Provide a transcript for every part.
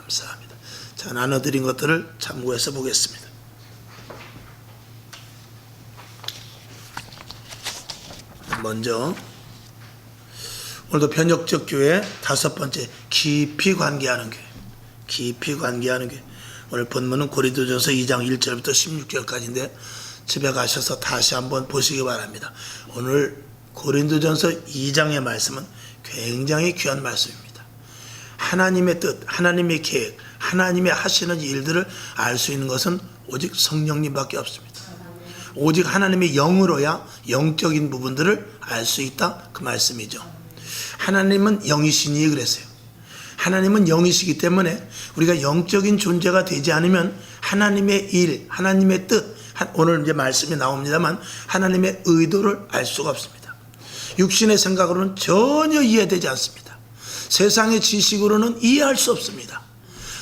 감사합니다. 자, 나눠드린 것들을 참고해서 보겠습니다. 먼저 오늘도 변혁적 교회 다섯 번째, 깊이 관계하는 교회. 깊이 관계하는 교회. 오늘 본문은 고린도전서 2장 1절부터 16절까지인데 집에 가셔서 다시 한번 보시기 바랍니다. 오늘 고린도전서 2장의 말씀은 굉장히 귀한 말씀입니다. 하나님의 뜻, 하나님의 계획, 하나님의 하시는 일들을 알 수 있는 것은 오직 성령님밖에 없습니다. 오직 하나님의 영으로야 영적인 부분들을 알 수 있다, 그 말씀이죠. 하나님은 영이시니 그랬어요. 하나님은 영이시기 때문에 우리가 영적인 존재가 되지 않으면 하나님의 일, 하나님의 뜻, 오늘 이제 말씀이 나옵니다만 하나님의 의도를 알 수가 없습니다. 육신의 생각으로는 전혀 이해되지 않습니다. 세상의 지식으로는 이해할 수 없습니다.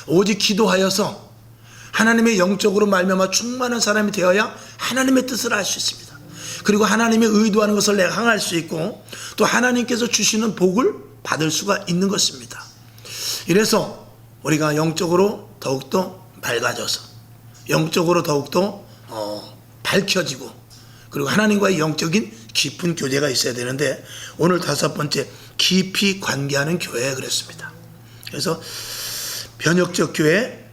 오직 기도하여서 하나님의 영적으로 말미암아 충만한 사람이 되어야 하나님의 뜻을 알 수 있습니다. 그리고 하나님의 의도하는 것을 내가 행할 수 있고 또 하나님께서 주시는 복을 받을 수가 있는 것입니다. 이래서 우리가 영적으로 더욱더 맑아져서 영적으로 더욱더 밝혀지고 그리고 하나님과의 영적인 깊은 교제가 있어야 되는데 오늘 다섯 번째, 깊이 관계하는 교회 그랬습니다. 그래서 변혁적 교회,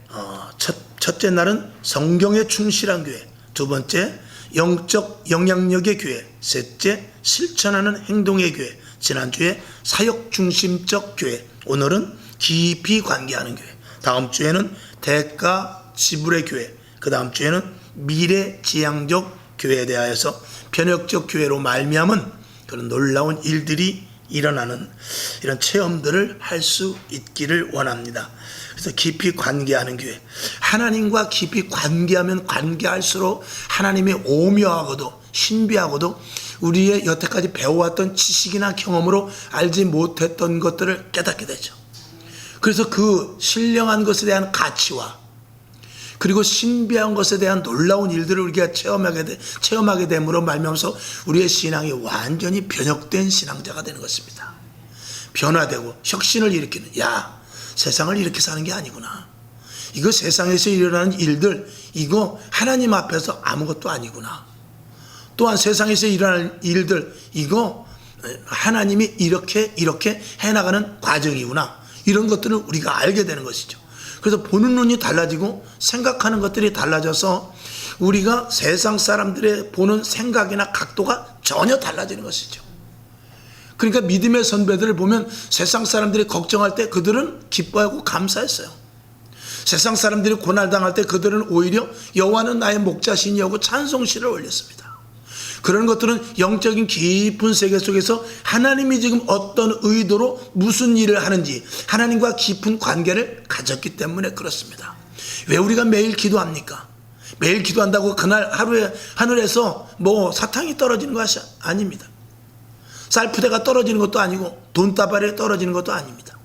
첫째 날은 성경에 충실한 교회, 두 번째 영적 영향력의 교회, 셋째 실천하는 행동의 교회, 지난주에 사역 중심적 교회, 오늘은 깊이 관계하는 교회, 다음 주에는 대가 지불의 교회, 그 다음 주에는 미래지향적 교회에 대하여서 변혁적 교회로 말미암은 그런 놀라운 일들이 일어나는 이런 체험들을 할 수 있기를 원합니다. 그래서 깊이 관계하는 교회, 하나님과 깊이 관계하면 관계할수록 하나님의 오묘하고도 신비하고도 우리의 여태까지 배워왔던 지식이나 경험으로 알지 못했던 것들을 깨닫게 되죠. 그래서 그 신령한 것에 대한 가치와 그리고 신비한 것에 대한 놀라운 일들을 우리가 체험하게 됨으로 말미암아서 우리의 신앙이 완전히 변혁된 신앙자가 되는 것입니다. 변화되고 혁신을 일으키는, 세상을 이렇게 사는 게 아니구나. 이거 세상에서 일어나는 일들, 이거 하나님 앞에서 아무것도 아니구나. 또한 세상에서 일어나는 일들, 이거 하나님이 이렇게 해나가는 과정이구나. 이런 것들을 우리가 알게 되는 것이죠. 그래서 보는 눈이 달라지고 생각하는 것들이 달라져서 우리가 세상 사람들의 보는 생각이나 각도가 전혀 달라지는 것이죠. 그러니까 믿음의 선배들을 보면 세상 사람들이 걱정할 때 그들은 기뻐하고 감사했어요. 세상 사람들이 고난당할 때 그들은 오히려 여호와는 나의 목자시니하고 찬송시를 올렸습니다. 그런 것들은 영적인 깊은 세계 속에서 하나님이 지금 어떤 의도로 무슨 일을 하는지 하나님과 깊은 관계를 가졌기 때문에 그렇습니다. 왜 우리가 매일 기도합니까? 매일 기도한다고 그날 하늘에서 사탕이 떨어지는 것이 아닙니다. 쌀푸대가 떨어지는 것도 아니고 돈다발이 떨어지는 것도 아닙니다.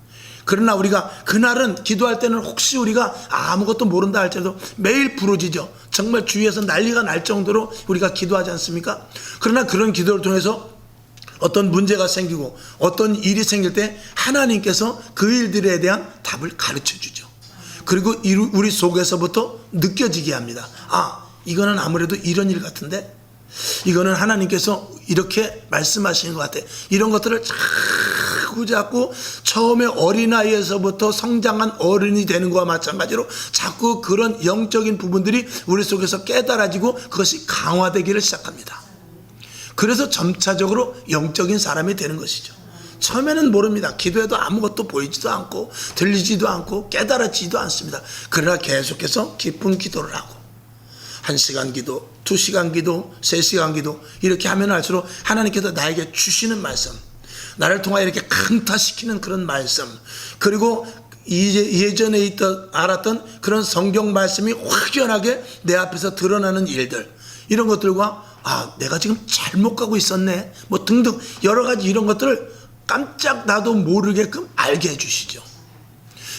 그러나 우리가 그날은 기도할 때는 혹시 우리가 아무것도 모른다 할지라도 매일 부르짖어 정말 주위에서 난리가 날 정도로 우리가 기도하지 않습니까? 그러나 그런 기도를 통해서 어떤 문제가 생기고 어떤 일이 생길 때 하나님께서 그 일들에 대한 답을 가르쳐 주죠. 그리고 우리 속에서부터 느껴지게 합니다. 이거는 아무래도 이런 일 같은데, 이거는 하나님께서 이렇게 말씀하시는 것 같아. 이런 것들을 자꾸 처음에 어린아이에서부터 성장한 어른이 되는 것과 마찬가지로 자꾸 그런 영적인 부분들이 우리 속에서 깨달아지고 그것이 강화되기를 시작합니다. 그래서 점차적으로 영적인 사람이 되는 것이죠. 처음에는 모릅니다. 기도해도 아무것도 보이지도 않고 들리지도 않고 깨달아지지도 않습니다. 그러나 계속해서 깊은 기도를 하고 1시간 기도, 2시간 기도, 3시간 기도 이렇게 하면 할수록 하나님께서 나에게 주시는 말씀, 나를 통하여 이렇게 강타시키는 그런 말씀, 그리고 예전에 알았던 그런 성경 말씀이 확연하게 내 앞에서 드러나는 일들, 이런 것들과 내가 지금 잘못 가고 있었네 등등 여러 가지 이런 것들을 깜짝 나도 모르게끔 알게 해주시죠.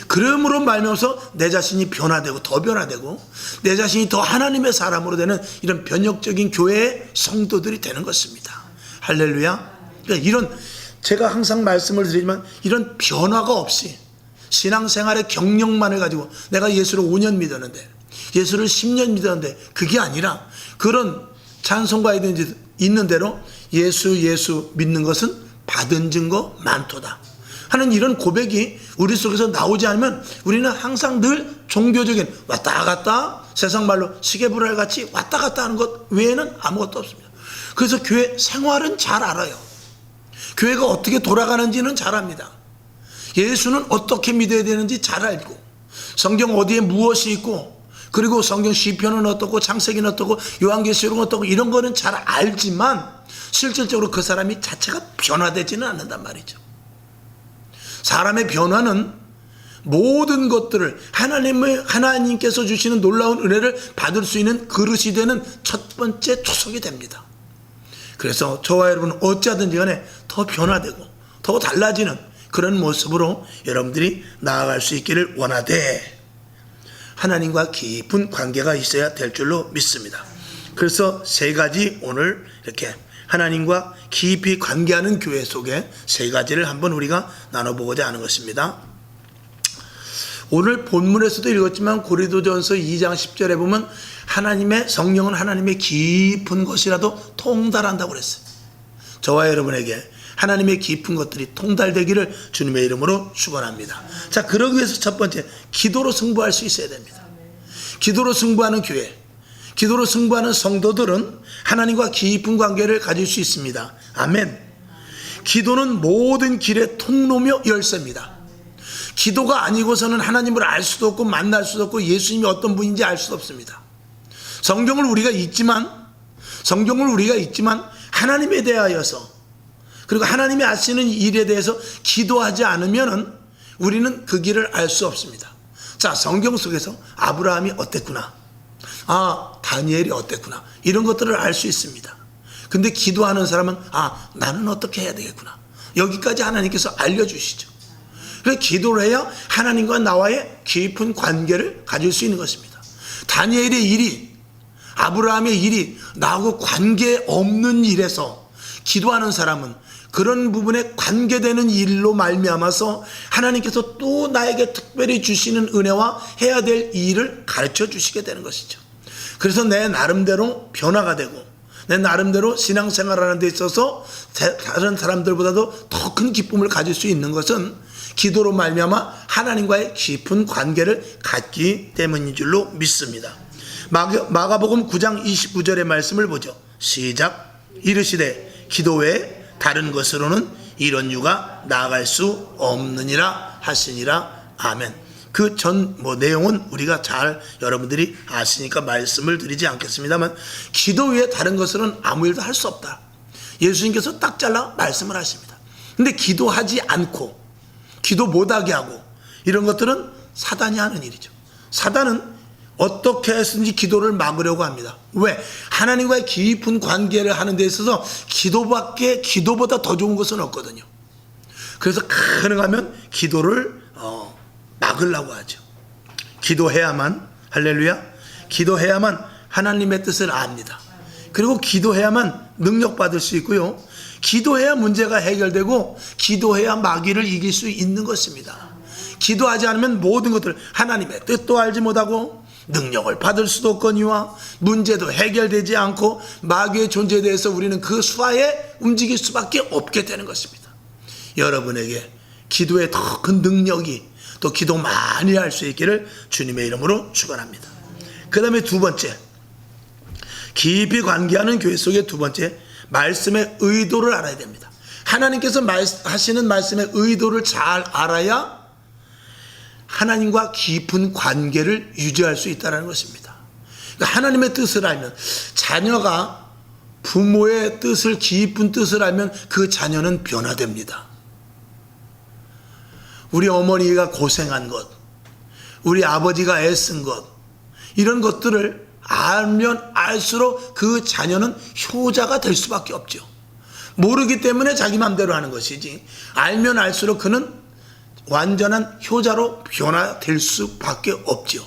그러므로 말미암아서 내 자신이 변화되고 더 변화되고 내 자신이 더 하나님의 사람으로 되는 이런 변혁적인 교회의 성도들이 되는 것입니다. 할렐루야. 그러니까 이런, 제가 항상 말씀을 드리지만 이런 변화가 없이 신앙생활의 경력만을 가지고 내가 예수를 5년 믿었는데, 예수를 10년 믿었는데, 그게 아니라 그런 찬송가에 있는 대로 예수 믿는 것은 받은 증거 많도다 하는 이런 고백이 우리 속에서 나오지 않으면 우리는 항상 늘 종교적인 왔다 갔다, 세상 말로 시계불알 같이 왔다 갔다 하는 것 외에는 아무것도 없습니다. 그래서 교회 생활은 잘 알아요. 교회가 어떻게 돌아가는지는 잘 압니다. 예수는 어떻게 믿어야 되는지 잘 알고, 성경 어디에 무엇이 있고, 그리고 성경 시편은 어떻고 창세기는 어떻고 요한계시록은 어떻고 이런 거는 잘 알지만 실질적으로 그 사람이 자체가 변화되지는 않는단 말이죠. 사람의 변화는 모든 것들을 하나님께서 주시는 놀라운 은혜를 받을 수 있는 그릇이 되는 첫 번째 초석이 됩니다. 그래서 저와 여러분은 어찌하든지 간에 더 변화되고 더 달라지는 그런 모습으로 여러분들이 나아갈 수 있기를 원하되, 하나님과 깊은 관계가 있어야 될 줄로 믿습니다. 그래서 세 가지, 오늘 이렇게 하나님과 깊이 관계하는 교회 속에 세 가지를 한번 우리가 나눠보고자 하는 것입니다. 오늘 본문에서도 읽었지만 고린도전서 2장 10절에 보면 하나님의 성령은 하나님의 깊은 것이라도 통달한다고 그랬어요. 저와 여러분에게 하나님의 깊은 것들이 통달되기를 주님의 이름으로 축원합니다. 자, 그러기 위해서 첫 번째, 기도로 승부할 수 있어야 됩니다. 기도로 승부하는 교회, 기도로 승부하는 성도들은 하나님과 깊은 관계를 가질 수 있습니다. 아멘. 기도는 모든 길의 통로며 열쇠입니다. 기도가 아니고서는 하나님을 알 수도 없고 만날 수도 없고 예수님이 어떤 분인지 알 수도 없습니다. 성경을 우리가 읽지만 하나님에 대하여서, 그리고 하나님이 아시는 일에 대해서 기도하지 않으면 우리는 그 길을 알 수 없습니다. 자, 성경 속에서 아브라함이 어땠구나, 다니엘이 어땠구나, 이런 것들을 알 수 있습니다. 근데 기도하는 사람은 나는 어떻게 해야 되겠구나, 여기까지 하나님께서 알려주시죠. 그래서 기도를 해야 하나님과 나와의 깊은 관계를 가질 수 있는 것입니다. 다니엘의 일이, 아브라함의 일이 나하고 관계없는 일에서 기도하는 사람은 그런 부분에 관계되는 일로 말미암아서 하나님께서 또 나에게 특별히 주시는 은혜와 해야 될 일을 가르쳐 주시게 되는 것이죠. 그래서 내 나름대로 변화가 되고 내 나름대로 신앙생활하는 데 있어서 다른 사람들보다도 더 큰 기쁨을 가질 수 있는 것은 기도로 말미암아 하나님과의 깊은 관계를 갖기 때문인 줄로 믿습니다. 마가복음 9장 29절의 말씀을 보죠. 시작. 이르시되 기도 외에 다른 것으로는 이런 유가 나아갈 수 없느니라 하시니라. 아멘. 그 전 내용은 우리가 잘 여러분들이 아시니까 말씀을 드리지 않겠습니다만, 기도 외에 다른 것으로는 아무 일도 할 수 없다. 예수님께서 딱 잘라 말씀을 하십니다. 근데 기도하지 않고 기도 못하게 하고 이런 것들은 사단이 하는 일이죠. 사단은 어떻게 해서든지 기도를 막으려고 합니다. 왜? 하나님과의 깊은 관계를 하는 데 있어서 기도보다 더 좋은 것은 없거든요. 그래서 가능하면 기도를 막으려고 하죠. 기도해야만, 할렐루야, 기도해야만 하나님의 뜻을 압니다. 그리고 기도해야만 능력받을 수 있고요, 기도해야 문제가 해결되고 기도해야 마귀를 이길 수 있는 것입니다. 기도하지 않으면 모든 것들, 하나님의 뜻도 알지 못하고 능력을 받을 수도 없거니와 문제도 해결되지 않고 마귀의 존재에 대해서 우리는 그 수하에 움직일 수밖에 없게 되는 것입니다. 여러분에게 기도에 더 큰 능력이, 또 기도 많이 할 수 있기를 주님의 이름으로 축원합니다. 그 다음에 두 번째, 깊이 관계하는 교회 속의 두 번째, 말씀의 의도를 알아야 됩니다. 하나님께서 하시는 말씀의 의도를 잘 알아야 하나님과 깊은 관계를 유지할 수 있다는 것입니다. 그러니까 하나님의 뜻을 알면, 자녀가 부모의 뜻을, 깊은 뜻을 알면 그 자녀는 변화됩니다. 우리 어머니가 고생한 것, 우리 아버지가 애쓴 것, 이런 것들을 알면 알수록 그 자녀는 효자가 될 수밖에 없죠. 모르기 때문에 자기 맘대로 하는 것이지, 알면 알수록 그는 완전한 효자로 변화될 수밖에 없죠.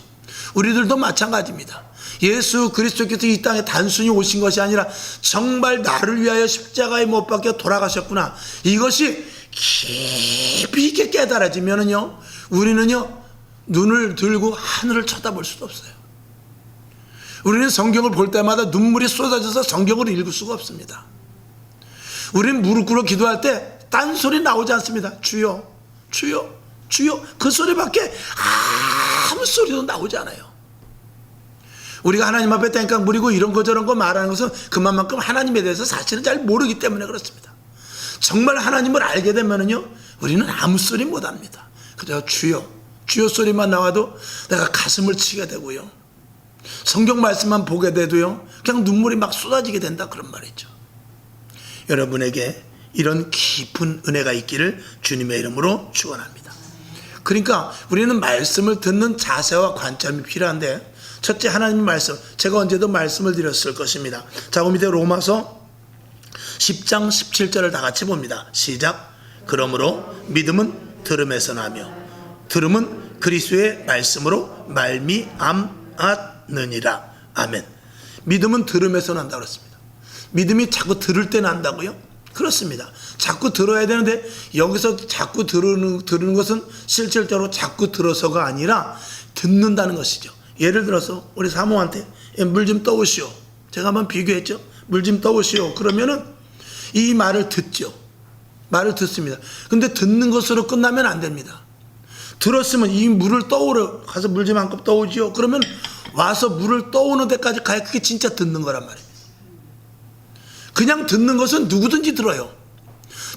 우리들도 마찬가지입니다. 예수 그리스도께서 이 땅에 단순히 오신 것이 아니라 정말 나를 위하여 십자가에 못 박혀 돌아가셨구나, 이것이 깊이 있게 깨달아지면은요, 우리는요 눈을 들고 하늘을 쳐다볼 수도 없어요. 우리는 성경을 볼 때마다 눈물이 쏟아져서 성경을 읽을 수가 없습니다. 우리는 무릎 꿇어 기도할 때 딴소리 나오지 않습니다. 주여 주여 주여, 그 소리밖에 아무 소리도 나오지 않아요. 우리가 하나님 앞에 땡깡 부리고 이런 거 저런 거 말하는 것은 그만큼 하나님에 대해서 사실은 잘 모르기 때문에 그렇습니다. 정말 하나님을 알게 되면은요 우리는 아무 소리 못합니다. 그저 주여 주여 소리만 나와도 내가 가슴을 치게 되고요, 성경 말씀만 보게 돼도요 그냥 눈물이 막 쏟아지게 된다, 그런 말이죠. 여러분에게 이런 깊은 은혜가 있기를 주님의 이름으로 축원합니다. 그러니까 우리는 말씀을 듣는 자세와 관점이 필요한데, 첫째 하나님의 말씀, 제가 언제도 말씀을 드렸을 것입니다. 자, 그 밑에 로마서 10장 17절을 다 같이 봅니다. 시작. 그러므로 믿음은 들음에서 나며 들음은 그리스도의 말씀으로 말미암았느니라. 아멘. 믿음은 들음에서 난다고 그랬습니다. 믿음이 자꾸 들을 때 난다고요? 그렇습니다. 자꾸 들어야 되는데 여기서 자꾸 들으는 것은 실질적으로 자꾸 들어서가 아니라 듣는다는 것이죠. 예를 들어서 우리 사모한테 물 좀 떠오시오, 제가 한번 비교했죠. 물 좀 떠오시오 그러면은 이 말을 듣죠. 말을 듣습니다. 근데 듣는 것으로 끝나면 안 됩니다. 들었으면 이 물을 떠오려 가서 물 좀 한 컵 떠오지요 그러면 와서 물을 떠오는 데까지 가야 그게 진짜 듣는 거란 말입니다. 그냥 듣는 것은 누구든지 들어요.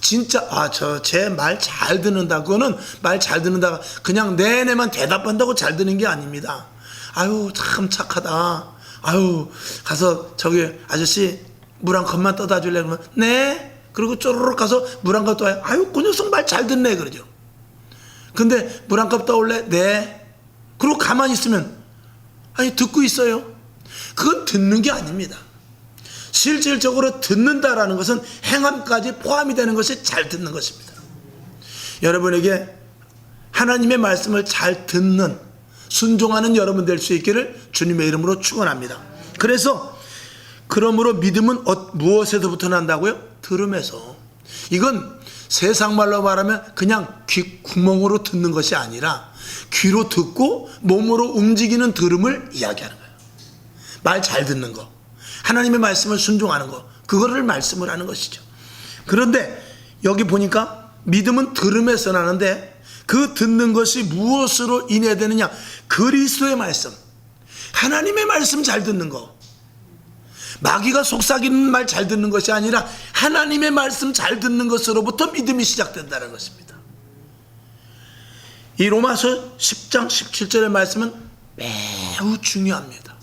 진짜 제 말 잘 듣는다, 그거는 말 잘 듣는다가 그냥 네네만 대답한다고 잘 듣는 게 아닙니다. 아유 참 착하다, 아유 가서 저기 아저씨 물 한 컵만 떠다 줄래 그러면 네, 그리고 쪼르륵 가서 물 한 컵 떠와요. 아유 그 녀석 말 잘 듣네 그러죠. 근데 물 한 컵 떠올래? 네. 그리고 가만히 있으면 아니 듣고 있어요. 그건 듣는 게 아닙니다. 실질적으로 듣는다라는 것은 행함까지 포함이 되는 것이 잘 듣는 것입니다. 여러분에게 하나님의 말씀을 잘 듣는, 순종하는 여러분 될 수 있기를 주님의 이름으로 축원합니다. 그래서 그러므로 믿음은 무엇에서부터 난다고요? 들음에서. 이건 세상 말로 말하면 그냥 귀 구멍으로 듣는 것이 아니라 귀로 듣고 몸으로 움직이는 들음을 이야기하는 거예요. 말 잘 듣는 거, 하나님의 말씀을 순종하는 거, 그거를 말씀을 하는 것이죠. 그런데 여기 보니까 믿음은 들음에서 나는데 그 듣는 것이 무엇으로 인해되느냐? 그리스도의 말씀, 하나님의 말씀 잘 듣는 거. 마귀가 속삭이는 말 잘 듣는 것이 아니라 하나님의 말씀 잘 듣는 것으로부터 믿음이 시작된다는 것입니다. 이 로마서 10장 17절의 말씀은 매우 중요합니다.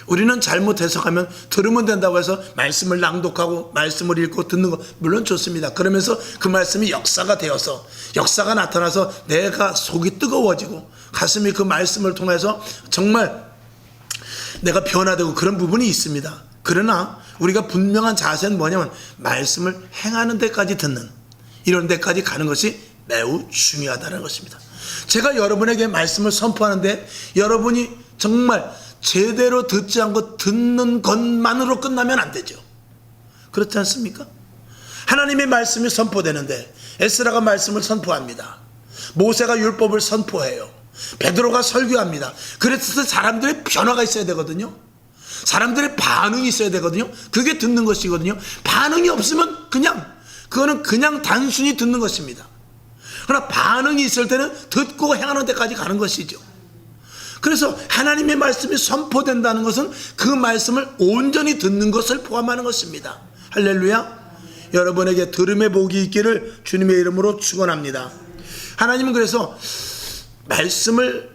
우리는 잘못 해석하면 들으면 된다고 해서 말씀을 낭독하고 말씀을 읽고 듣는 거 물론 좋습니다. 그러면서 그 말씀이 역사가 되어서, 역사가 나타나서 내가 속이 뜨거워지고 가슴이 그 말씀을 통해서 정말 내가 변화되고 그런 부분이 있습니다. 그러나 우리가 분명한 자세는 뭐냐면 말씀을 행하는 데까지 듣는, 이런 데까지 가는 것이 매우 중요하다는 것입니다. 제가 여러분에게 말씀을 선포하는데 여러분이 정말 제대로 듣지 않고 듣는 것만으로 끝나면 안 되죠. 그렇지 않습니까? 하나님의 말씀이 선포되는데 에스라가 말씀을 선포합니다. 모세가 율법을 선포해요. 베드로가 설교합니다. 그래서 사람들의 변화가 있어야 되거든요. 사람들의 반응이 있어야 되거든요. 그게 듣는 것이거든요. 반응이 없으면 그거는 그냥 단순히 듣는 것입니다. 그러나 반응이 있을 때는 듣고 행하는 데까지 가는 것이죠. 그래서 하나님의 말씀이 선포된다는 것은 그 말씀을 온전히 듣는 것을 포함하는 것입니다. 할렐루야. 여러분에게 들음의 복이 있기를 주님의 이름으로 축원합니다. 하나님은 그래서 말씀을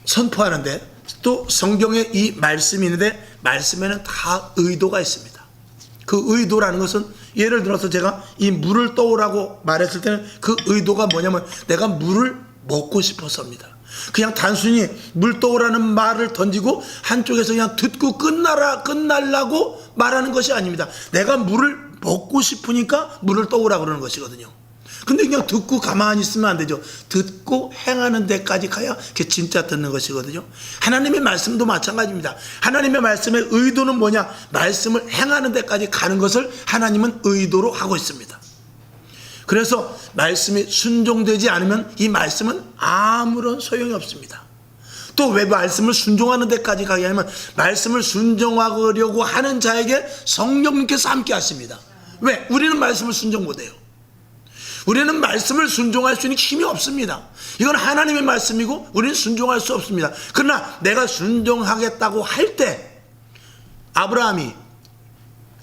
선포하는데 또 성경에 이 말씀이 있는데 말씀에는 다 의도가 있습니다. 그 의도라는 것은 예를 들어서 제가 이 물을 떠오라고 말했을 때는 그 의도가 뭐냐면 내가 물을 먹고 싶어서입니다. 그냥 단순히 물 떠오라는 말을 던지고 한쪽에서 그냥 듣고 끝날라고 말하는 것이 아닙니다. 내가 물을 먹고 싶으니까 물을 떠오라 그러는 것이거든요. 근데 그냥 듣고 가만히 있으면 안 되죠. 듣고 행하는 데까지 가야 그게 진짜 듣는 것이거든요. 하나님의 말씀도 마찬가지입니다. 하나님의 말씀의 의도는 뭐냐? 말씀을 행하는 데까지 가는 것을 하나님은 의도로 하고 있습니다. 그래서 말씀이 순종되지 않으면 이 말씀은 아무런 소용이 없습니다. 또 왜 말씀을 순종하는 데까지 가게 하냐면 말씀을 순종하려고 하는 자에게 성령님께서 함께 하십니다. 왜? 우리는 말씀을 순종 못해요. 우리는 말씀을 순종할 수 있는 힘이 없습니다. 이건 하나님의 말씀이고 우리는 순종할 수 없습니다. 그러나 내가 순종하겠다고 할 때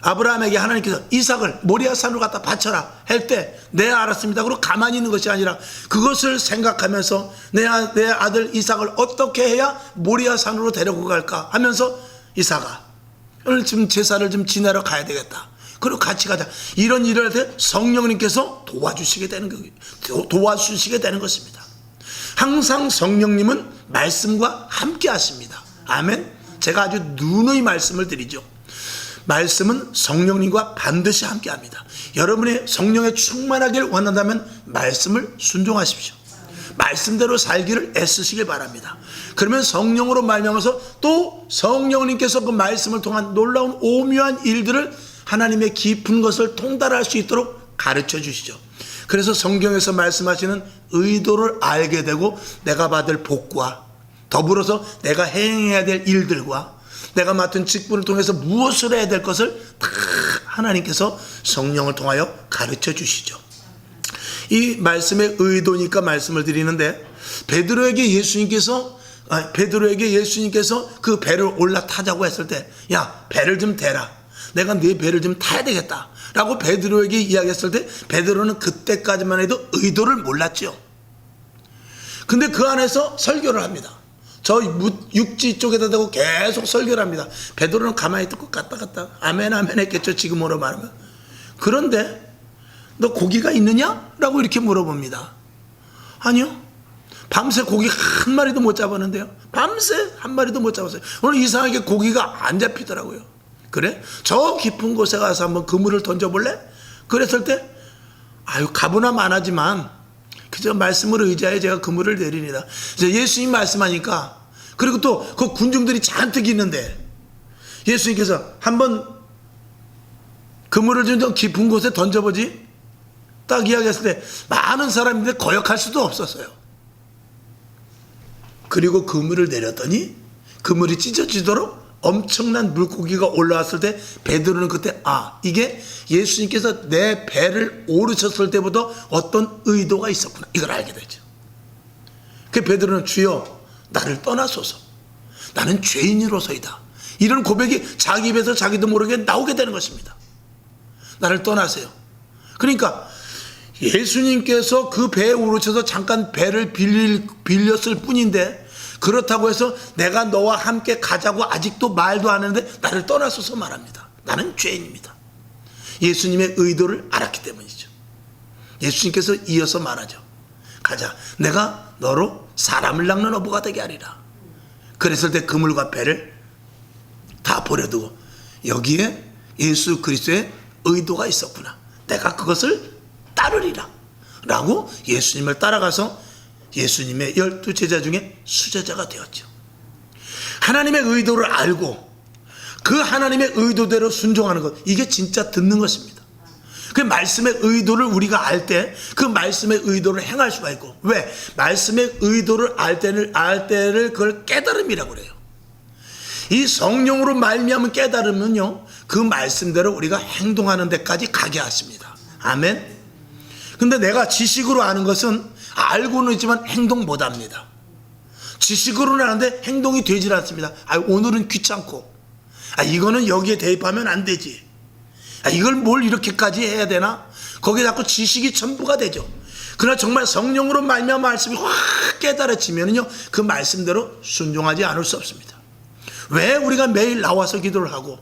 아브라함에게 하나님께서 이삭을 모리아 산으로 갖다 바쳐라 할 때 네 알았습니다. 그리고 가만히 있는 것이 아니라 그것을 생각하면서 내 아들 이삭을 어떻게 해야 모리아 산으로 데리고 갈까 하면서 이삭아 오늘 지금 제사를 좀 지내러 가야 되겠다. 그리고 같이 가자. 이런 일을 할 때 성령님께서 도와주시게 되는 것입니다. 항상 성령님은 말씀과 함께 하십니다. 아멘. 제가 아주 누누이 말씀을 드리죠. 말씀은 성령님과 반드시 함께 합니다. 여러분이 성령에 충만하길 원한다면 말씀을 순종하십시오. 말씀대로 살기를 애쓰시길 바랍니다. 그러면 성령으로 말미암아서 또 성령님께서 그 말씀을 통한 놀라운 오묘한 일들을 하나님의 깊은 것을 통달할 수 있도록 가르쳐 주시죠. 그래서 성경에서 말씀하시는 의도를 알게 되고 내가 받을 복과 더불어서 내가 행해야 될 일들과 내가 맡은 직분을 통해서 무엇을 해야 될 것을 다 하나님께서 성령을 통하여 가르쳐 주시죠. 이 말씀의 의도니까 말씀을 드리는데 베드로에게 예수님께서 그 배를 올라타자고 했을 때 야 배를 좀 대라. 내가 네 배를 좀 타야 되겠다 라고 베드로에게 이야기했을 때 베드로는 그때까지만 해도 의도를 몰랐죠. 근데 그 안에서 설교를 합니다. 저 육지 쪽에다 대고 계속 설교를 합니다. 베드로는 가만히 듣고 갔다 아멘 아멘 했겠죠. 지금으로 말하면. 그런데 너 고기가 있느냐? 라고 이렇게 물어봅니다. 아니요. 밤새 고기 한 마리도 못 잡았는데요. 밤새 한 마리도 못 잡았어요. 오늘 이상하게 고기가 안 잡히더라고요. 그래? 저 깊은 곳에 가서 한번 그물을 던져볼래? 그랬을 때 가보나 마나지만 그저 말씀을 의지하여 제가 그물을 내리니다. 예수님 말씀하니까 그리고 또 그 군중들이 잔뜩 있는데 예수님께서 한번 그물을 좀 깊은 곳에 던져보지 딱 이야기했을 때 많은 사람인데 거역할 수도 없었어요. 그리고 그물을 내렸더니 그물이 찢어지도록 엄청난 물고기가 올라왔을 때 베드로는 그때 이게 예수님께서 내 배를 오르셨을 때보다 어떤 의도가 있었구나 이걸 알게 되죠. 그 베드로는 주여 나를 떠나소서 나는 죄인으로서이다 이런 고백이 자기 입에서 자기도 모르게 나오게 되는 것입니다. 나를 떠나세요. 그러니까 예수님께서 그 배에 오르셔서 잠깐 배를 빌렸을 뿐인데 그렇다고 해서 내가 너와 함께 가자고 아직도 말도 안 하는데 나를 떠나서서 말합니다. 나는 죄인입니다. 예수님의 의도를 알았기 때문이죠. 예수님께서 이어서 말하죠. 가자. 내가 너로 사람을 낚는 어부가 되게 하리라. 그랬을 때 그물과 배를 다 버려두고 여기에 예수 그리스도의 의도가 있었구나. 내가 그것을 따르리라. 라고 예수님을 따라가서 예수님의 12제자 중에 수제자가 되었죠. 하나님의 의도를 알고 그 하나님의 의도대로 순종하는 것 이게 진짜 듣는 것입니다. 그 말씀의 의도를 우리가 알 때 그 말씀의 의도를 행할 수가 있고 왜? 말씀의 의도를 알 때를 그걸 깨달음이라고 그래요. 이 성령으로 말미암은 깨달음은요 그 말씀대로 우리가 행동하는 데까지 가게 하십니다. 아멘. 근데 내가 지식으로 아는 것은 알고는 있지만 행동 못합니다. 지식으로는 아는데 행동이 되질 않습니다. 오늘은 귀찮고 이거는 여기에 대입하면 안 되지. 이걸 뭘 이렇게까지 해야 되나? 거기에 자꾸 지식이 전부가 되죠. 그러나 정말 성령으로 말미암아 말씀이 확 깨달아지면요 그 말씀대로 순종하지 않을 수 없습니다. 왜 우리가 매일 나와서 기도를 하고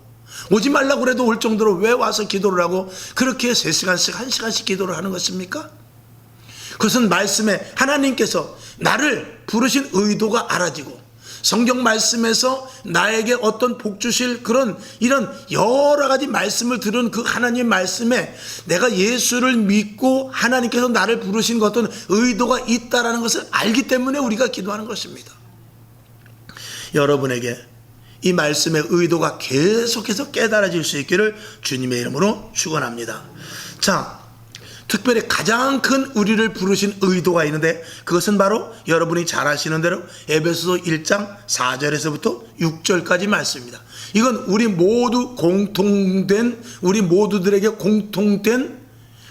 오지 말라고 그래도 올 정도로 왜 와서 기도를 하고 그렇게 3시간씩 1시간씩 기도를 하는 것입니까? 그것은 말씀에 하나님께서 나를 부르신 의도가 알아지고 성경 말씀에서 나에게 어떤 복 주실 이런 여러 가지 말씀을 들은 그 하나님의 말씀에 내가 예수를 믿고 하나님께서 나를 부르신 어떤 의도가 있다라는 것을 알기 때문에 우리가 기도하는 것입니다. 여러분에게 이 말씀의 의도가 계속해서 깨달아질 수 있기를 주님의 이름으로 축원합니다. 자, 특별히 가장 큰 우리를 부르신 의도가 있는데, 그것은 바로 여러분이 잘 아시는 대로 에베소서 1장 4절에서부터 6절까지 말씀입니다. 이건 우리 모두들에게 공통된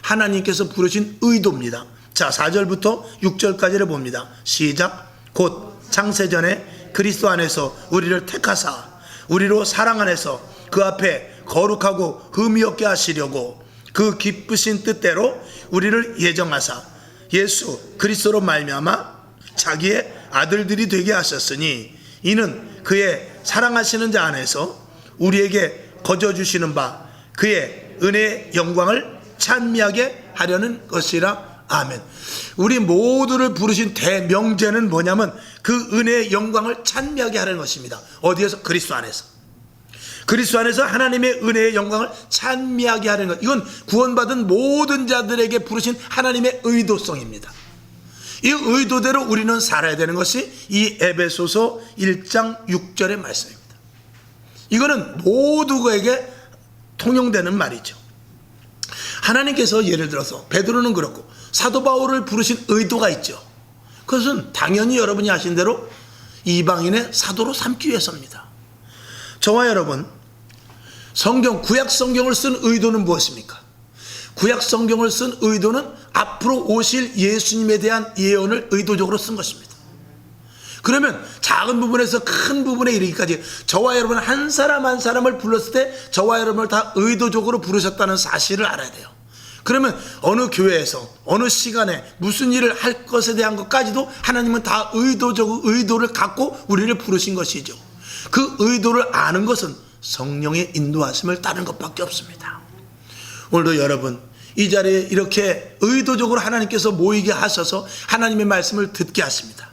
하나님께서 부르신 의도입니다. 자, 4절부터 6절까지를 봅니다. 시작. 곧 창세전에 그리스도 안에서 우리를 택하사 우리로 사랑 안에서 그 앞에 거룩하고 흠이 없게 하시려고 그 기쁘신 뜻대로 우리를 예정하사 예수 그리스도로 말미암아 자기의 아들들이 되게 하셨으니 이는 그의 사랑하시는 자 안에서 우리에게 거저 주시는 바 그의 은혜의 영광을 찬미하게 하려는 것이라. 아멘. 우리 모두를 부르신 대명제는 뭐냐면 그 은혜의 영광을 찬미하게 하려는 것입니다. 어디에서? 그리스도 안에서. 그리스도 안에서 하나님의 은혜의 영광을 찬미하게 하는 것, 이건 구원받은 모든 자들에게 부르신 하나님의 의도성입니다. 이 의도대로 우리는 살아야 되는 것이 이 에베소서 1장 6절의 말씀입니다. 이거는 모두에게 통용되는 말이죠. 하나님께서 예를 들어서 베드로는 그렇고 사도 바울을 부르신 의도가 있죠. 그것은 당연히 여러분이 아신 대로 이방인의 사도로 삼기 위해서입니다. 저와 여러분, 구약 성경을 쓴 의도는 무엇입니까? 구약 성경을 쓴 의도는 앞으로 오실 예수님에 대한 예언을 의도적으로 쓴 것입니다. 그러면 작은 부분에서 큰 부분에 이르기까지 저와 여러분 한 사람 한 사람을 불렀을 때 저와 여러분을 다 의도적으로 부르셨다는 사실을 알아야 돼요. 그러면 어느 교회에서 어느 시간에 무슨 일을 할 것에 대한 것까지도 하나님은 다 의도를 갖고 우리를 부르신 것이죠. 그 의도를 아는 것은 성령의 인도하심을 따르는 것밖에 없습니다. 오늘도 여러분 이 자리에 이렇게 의도적으로 하나님께서 모이게 하셔서 하나님의 말씀을 듣게 하십니다.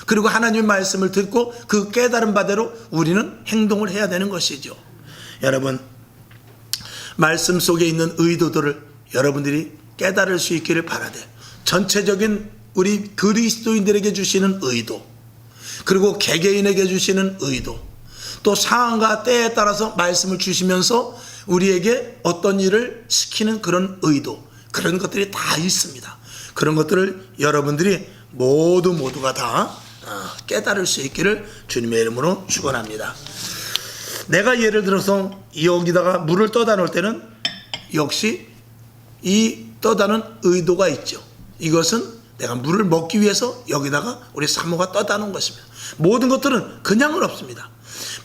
그리고 하나님의 말씀을 듣고 그 깨달은 바대로 우리는 행동을 해야 되는 것이죠. 여러분, 말씀 속에 있는 의도들을 여러분들이 깨달을 수 있기를 바라되, 전체적인 우리 그리스도인들에게 주시는 의도, 그리고 개개인에게 주시는 의도, 또 상황과 때에 따라서 말씀을 주시면서 우리에게 어떤 일을 시키는 그런 의도, 그런 것들이 다 있습니다. 그런 것들을 여러분들이 모두가 다 깨달을 수 있기를 주님의 이름으로 축원합니다. 내가 예를 들어서 여기다가 물을 떠다 놓을 때는 역시 이 떠다 놓은 의도가 있죠. 이것은 내가 물을 먹기 위해서 여기다가 우리 사모가 떠다 놓은 것입니다. 모든 것들은 그냥은 없습니다.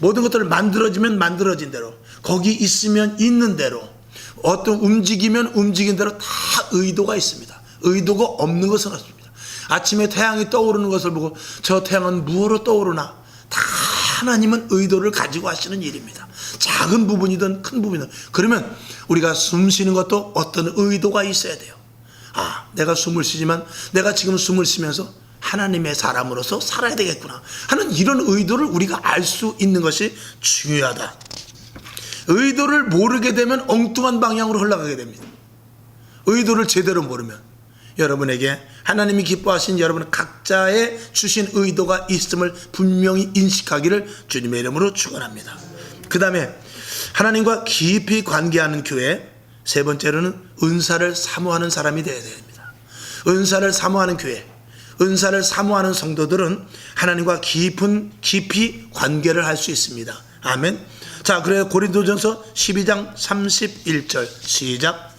모든 것들을 만들어지면 만들어진 대로, 거기 있으면 있는 대로, 어떤 움직이면 움직인 대로 다 의도가 있습니다. 의도가 없는 것은 없습니다. 아침에 태양이 떠오르는 것을 보고 저 태양은 무엇으로 떠오르나, 다 하나님은 의도를 가지고 하시는 일입니다. 작은 부분이든 큰 부분이든. 그러면 우리가 숨 쉬는 것도 어떤 의도가 있어야 돼요. 내가 숨을 쉬지만 내가 지금 숨을 쉬면서 하나님의 사람으로서 살아야 되겠구나 하는 이런 의도를 우리가 알 수 있는 것이 중요하다. 의도를 모르게 되면 엉뚱한 방향으로 흘러가게 됩니다. 의도를 제대로 모르면 여러분에게 하나님이 기뻐하신 여러분 각자의 주신 의도가 있음을 분명히 인식하기를 주님의 이름으로 축원합니다. 그 다음에 하나님과 깊이 관계하는 교회, 세 번째로는 은사를 사모하는 사람이 되어야 됩니다. 은사를 사모하는 교회, 은사를 사모하는 성도들은 하나님과 깊이 관계를 할 수 있습니다. 아멘. 자, 그래서 고린도전서 12장 31절 시작.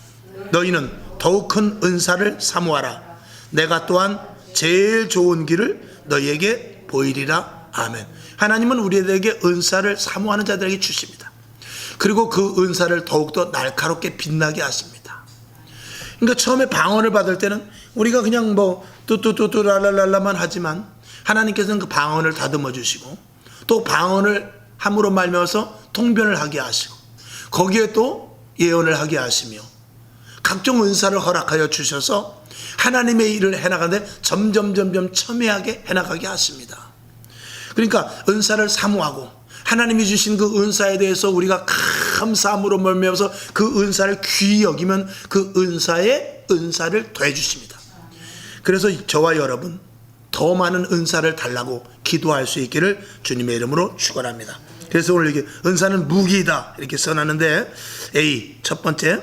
너희는 더욱 큰 은사를 사모하라. 내가 또한 제일 좋은 길을 너희에게 보이리라. 아멘. 하나님은 우리에게 은사를 사모하는 자들에게 주십니다. 그리고 그 은사를 더욱더 날카롭게 빛나게 하십니다. 그러니까 처음에 방언을 받을 때는 우리가 그냥 뚜뚜뚜뚜 랄랄랄라만 하지만 하나님께서는 그 방언을 다듬어 주시고, 또 방언을 함으로 말미암아서 통변을 하게 하시고, 거기에 또 예언을 하게 하시며 각종 은사를 허락하여 주셔서 하나님의 일을 해나가는데 점점 첨예하게 해나가게 하십니다. 그러니까 은사를 사모하고 하나님이 주신 그 은사에 대해서 우리가 감사함으로 멀매어서 그 은사를 귀히 여기면 그 은사를 더해 주십니다. 그래서 저와 여러분 더 많은 은사를 달라고 기도할 수 있기를 주님의 이름으로 축원합니다. 그래서 오늘 이게 은사는 무기이다 이렇게 써놨는데, A 첫 번째,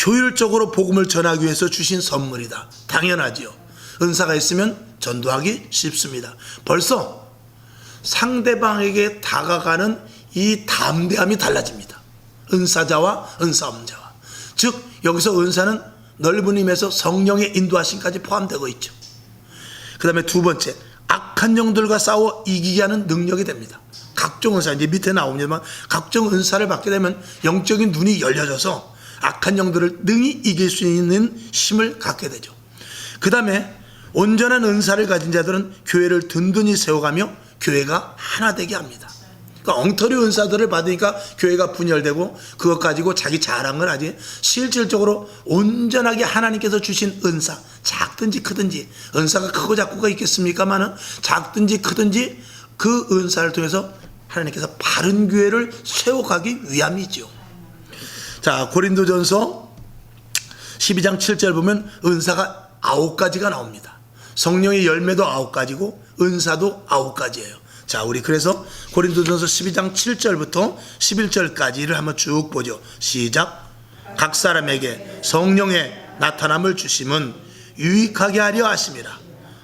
효율적으로 복음을 전하기 위해서 주신 선물이다. 당연하지요. 은사가 있으면 전도하기 쉽습니다. 벌써 상대방에게 다가가는 이 담대함이 달라집니다. 은사자와 은사 없는 자와. 즉 여기서 은사는 넓은 힘에서 성령의 인도하심까지 포함되고 있죠. 그 다음에 두 번째, 악한 영들과 싸워 이기게 하는 능력이 됩니다. 각종 은사, 이제 밑에 나옵니다만 각종 은사를 받게 되면 영적인 눈이 열려져서 악한 영들을 능히 이길 수 있는 힘을 갖게 되죠. 그 다음에 온전한 은사를 가진 자들은 교회를 든든히 세워가며 교회가 하나 되게 합니다. 그러니까 엉터리 은사들을 받으니까 교회가 분열되고 그것 가지고 자기 자랑을 하지, 실질적으로 온전하게 하나님께서 주신 은사, 작든지 크든지, 은사가 크고 작고가 있겠습니까마는 작든지 크든지 그 은사를 통해서 하나님께서 바른 교회를 세워가기 위함이죠. 자, 고린도전서 12장 7절 보면 은사가 9가지가 나옵니다. 성령의 열매도 9가지고 은사도 9가지예요. 자, 우리 그래서 고린도전서 12장 7절부터 11절까지를 한번 쭉 보죠. 시작. 각 사람에게 성령의 나타남을 주심은 유익하게 하려 하심이라.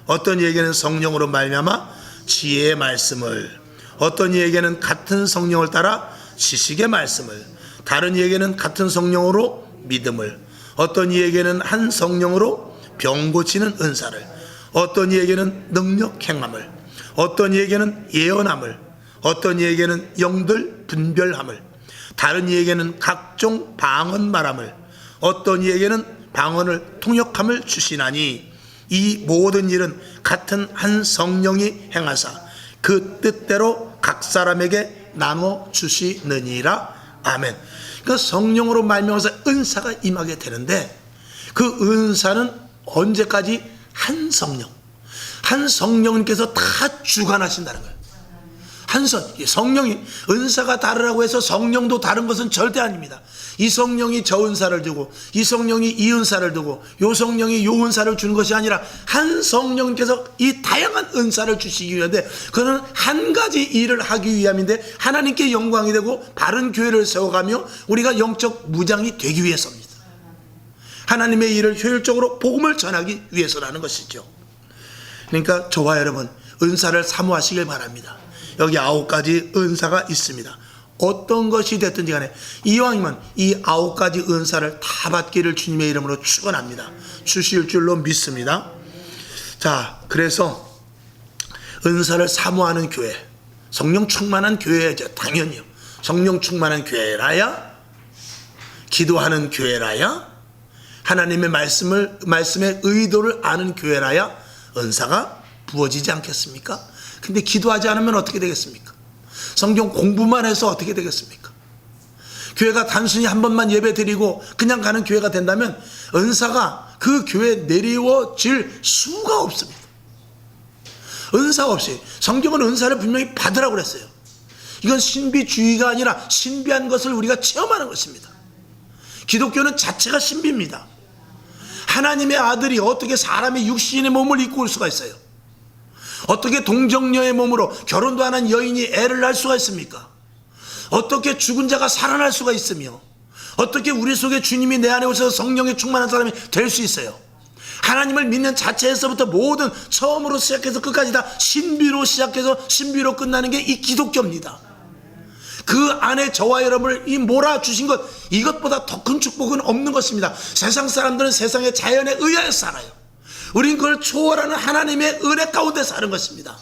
어떤 이에게는 성령으로 말미암아 지혜의 말씀을, 어떤 이에게는 같은 성령을 따라 지식의 말씀을, 다른 이에게는 같은 성령으로 믿음을, 어떤 이에게는 한 성령으로 병 고치는 은사를, 어떤 이에게는 능력 행함을, 어떤 이에게는 예언함을, 어떤 이에게는 영들 분별함을, 다른 이에게는 각종 방언 말함을, 어떤 이에게는 방언을 통역함을 주시나니 이 모든 일은 같은 한 성령이 행하사 그 뜻대로 각 사람에게 나눠 주시느니라. 아멘. 그러니까 성령으로 말미암아서 은사가 임하게 되는데 그 은사는 언제까지? 한 성령, 한 성령님께서 다 주관하신다는 거예요. 성령이 은사가 다르라고 해서 성령도 다른 것은 절대 아닙니다. 이 성령이 저 은사를 주고 이 성령이 이 은사를 두고 요 성령이 요 은사를 주는 것이 아니라 한 성령님께서 이 다양한 은사를 주시기 위한데 그는 한 가지 일을 하기 위함인데 하나님께 영광이 되고 바른 교회를 세워가며 우리가 영적 무장이 되기 위해서입니다. 하나님의 일을 효율적으로 복음을 전하기 위해서라는 것이죠. 그러니까 저와 여러분 은사를 사모하시길 바랍니다. 여기 9가지 은사가 있습니다. 어떤 것이 됐든지 간에 이왕이면 이 9가지 은사를 다 받기를 주님의 이름으로 축원합니다. 주실 줄로 믿습니다. 자, 그래서 은사를 사모하는 교회, 성령 충만한 교회죠. 당연히요. 성령 충만한 교회라야, 기도하는 교회라야, 하나님의 말씀의 의도를 아는 교회라야 은사가 부어지지 않겠습니까? 근데 기도하지 않으면 어떻게 되겠습니까? 성경 공부만 해서 어떻게 되겠습니까? 교회가 단순히 한 번만 예배 드리고 그냥 가는 교회가 된다면 은사가 그 교회에 내리워질 수가 없습니다. 은사 없이, 성경은 은사를 분명히 받으라고 그랬어요. 이건 신비주의가 아니라 신비한 것을 우리가 체험하는 것입니다. 기독교는 자체가 신비입니다. 하나님의 아들이 어떻게 사람의 육신의 몸을 입고 올 수가 있어요? 어떻게 동정녀의 몸으로 결혼도 안 한 여인이 애를 낳을 수가 있습니까? 어떻게 죽은 자가 살아날 수가 있으며 어떻게 우리 속에 주님이 내 안에 오셔서 성령에 충만한 사람이 될 수 있어요? 하나님을 믿는 자체에서부터 모든 처음으로 시작해서 끝까지 다 신비로 시작해서 신비로 끝나는 게 이 기독교입니다. 그 안에 저와 여러분을 이 몰아주신 것, 이것보다 더 큰 축복은 없는 것입니다. 세상 사람들은 세상의 자연에 의하여 살아요. 우린 그걸 초월하는 하나님의 은혜 가운데 사는 것입니다.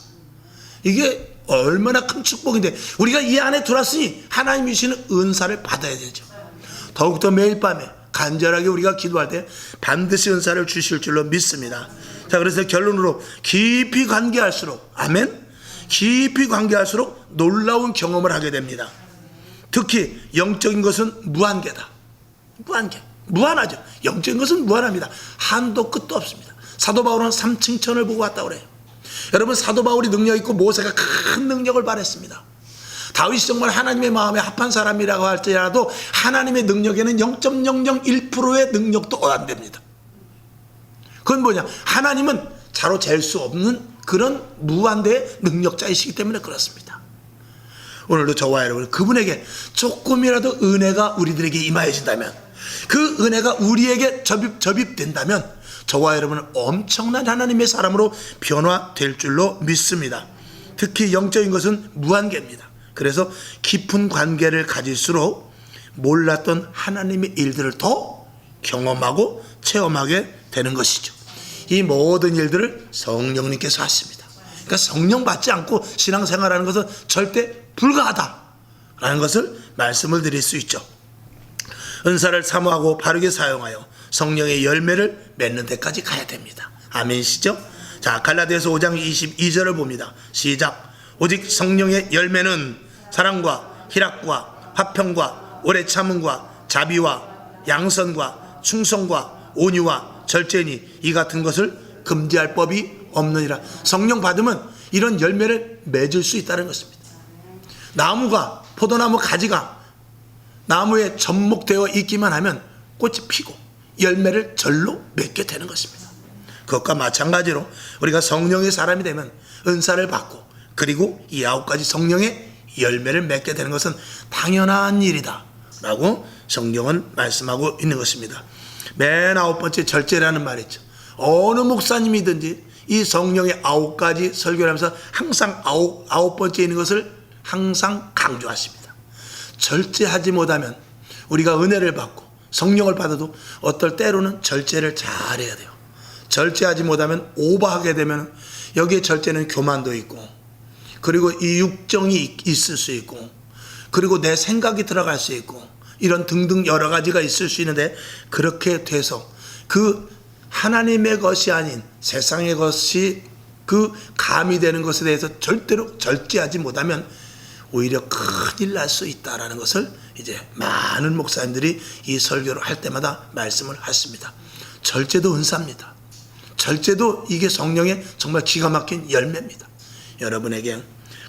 이게 얼마나 큰 축복인데 우리가 이 안에 들어왔으니 하나님이 주시는 은사를 받아야 되죠. 더욱더 매일 밤에 간절하게 우리가 기도할 때 반드시 은사를 주실 줄로 믿습니다. 자, 그래서 결론으로 깊이 관계할수록, 아멘, 깊이 관계할수록 놀라운 경험을 하게 됩니다. 특히 영적인 것은 무한계다. 무한하죠. 영적인 것은 무한합니다. 한도 끝도 없습니다. 사도 바울은 3층천을 보고 왔다고 그래요. 여러분, 사도 바울이 능력 있고 모세가 큰 능력을 발했습니다. 다윗이 정말 하나님의 마음에 합한 사람이라고 할지라도 하나님의 능력에는 0.001%의 능력도 안 됩니다. 그건 뭐냐? 하나님은 자로 잴 수 없는 그런 무한대의 능력자이시기 때문에 그렇습니다. 오늘도 저와 여러분 그분에게 조금이라도 은혜가 우리들에게 임하여진다면 그 은혜가 우리에게 접입된다면 저와 여러분은 엄청난 하나님의 사람으로 변화될 줄로 믿습니다. 특히 영적인 것은 무한계입니다. 그래서 깊은 관계를 가질수록 몰랐던 하나님의 일들을 더 경험하고 체험하게 되는 것이죠. 이 모든 일들을 성령님께서 하십니다. 그러니까 성령 받지 않고 신앙생활하는 것은 절대 불가하다라는 것을 말씀을 드릴 수 있죠. 은사를 사모하고 바르게 사용하여 성령의 열매를 맺는 데까지 가야 됩니다. 아멘이시죠? 자, 갈라디아서 5장 22절을 봅니다. 시작. 오직 성령의 열매는 사랑과 희락과 화평과 오래 참음과 자비와 양선과 충성과 온유와 절제니 이 같은 것을 금지할 법이 없느니라. 성령 받으면 이런 열매를 맺을 수 있다는 것입니다. 나무가, 포도나무 가지가 나무에 접목되어 있기만 하면 꽃이 피고 열매를 절로 맺게 되는 것입니다. 그것과 마찬가지로 우리가 성령의 사람이 되면 은사를 받고 그리고 이 9가지 성령의 열매를 맺게 되는 것은 당연한 일이다 라고 성경은 말씀하고 있는 것입니다. 맨 9번째 절제라는 말이 있죠. 어느 목사님이든지 이 성령의 9가지 설교를 하면서 항상 9번째 있는 것을 항상 강조하십니다. 절제하지 못하면 우리가 은혜를 받고 성령을 받아도 어떨 때로는 절제를 잘해야 돼요. 절제하지 못하면 오버하게 되면 여기에 절제는 교만도 있고 그리고 이 육정이 있을 수 있고 그리고 내 생각이 들어갈 수 있고 이런 등등 여러 가지가 있을 수 있는데 그렇게 돼서 그 하나님의 것이 아닌 세상의 것이 그 감이 되는 것에 대해서 절대로 절제하지 못하면 오히려 큰일 날 수 있다라는 것을 이제 많은 목사님들이 이 설교를 할 때마다 말씀을 하십니다. 절제도 은사입니다. 절제도 이게 성령의 정말 기가 막힌 열매입니다. 여러분에게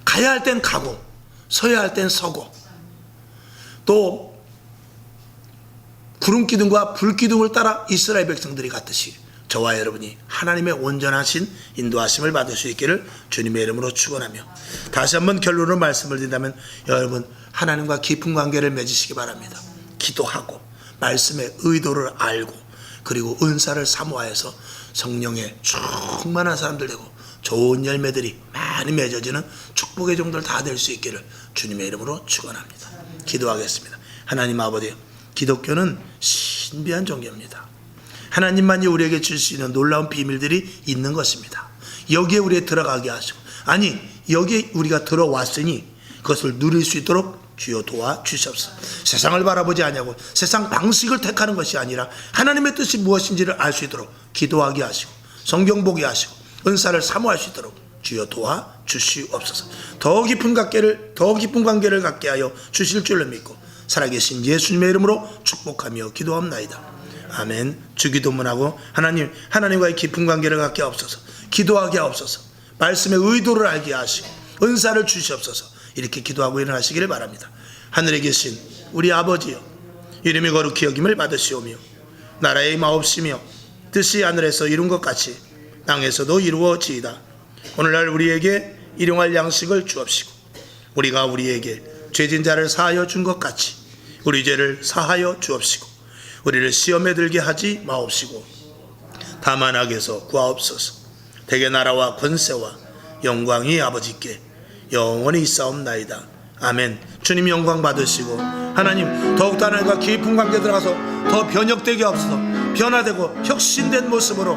가야 할 땐 가고 서야 할 땐 서고 또 구름기둥과 불기둥을 따라 이스라엘 백성들이 갔듯이 저와 여러분이 하나님의 온전하신 인도하심을 받을 수 있기를 주님의 이름으로 축원하며 다시 한번 결론으로 말씀을 드린다면 여러분 하나님과 깊은 관계를 맺으시기 바랍니다. 기도하고 말씀의 의도를 알고 그리고 은사를 사모하여서 성령의 충만한 사람들 되고 좋은 열매들이 많이 맺어지는 축복의 종들 다 될 수 있기를 주님의 이름으로 축원합니다. 기도하겠습니다. 하나님 아버지, 기독교는 신비한 종교입니다. 하나님만이 우리에게 줄 수 있는 놀라운 비밀들이 있는 것입니다. 여기에 우리에 들어가게 하시고 아니 여기에 우리가 들어왔으니 그것을 누릴 수 있도록 주여 도와주시옵소서. 세상을 바라보지 아니하고 세상 방식을 택하는 것이 아니라 하나님의 뜻이 무엇인지를 알 수 있도록 기도하게 하시고 성경 보게 하시고 은사를 사모할 수 있도록 주여 도와주시옵소서. 더 깊은 관계를 갖게 하여 주실 줄로 믿고 살아계신 예수님의 이름으로 축복하며 기도합나이다. 아멘. 주기도문하고 하나님과의 깊은 관계를 갖게 하옵소서. 기도하게 하옵소서. 말씀의 의도를 알게 하시고 은사를 주시옵소서. 이렇게 기도하고 일어나시기를 바랍니다. 하늘에 계신 우리 아버지여, 이름이 거룩히 여김을 받으시오며 나라의 마옵시며 뜻이 하늘에서 이룬 것 같이 땅에서도 이루어지이다. 오늘날 우리에게 일용할 양식을 주옵시고 우리가 우리에게 죄진 자를 사하여 준 것 같이 우리 죄를 사하여 주옵시고 우리를 시험에 들게 하지 마옵시고 다만 악에서 구하옵소서. 대개 나라와 권세와 영광이 아버지께 영원히 있사옵나이다. 아멘. 주님 영광 받으시고 하나님 더욱더 하나님과 깊은 관계 들어가서 더 변혁되게 하옵소서. 변화되고 혁신된 모습으로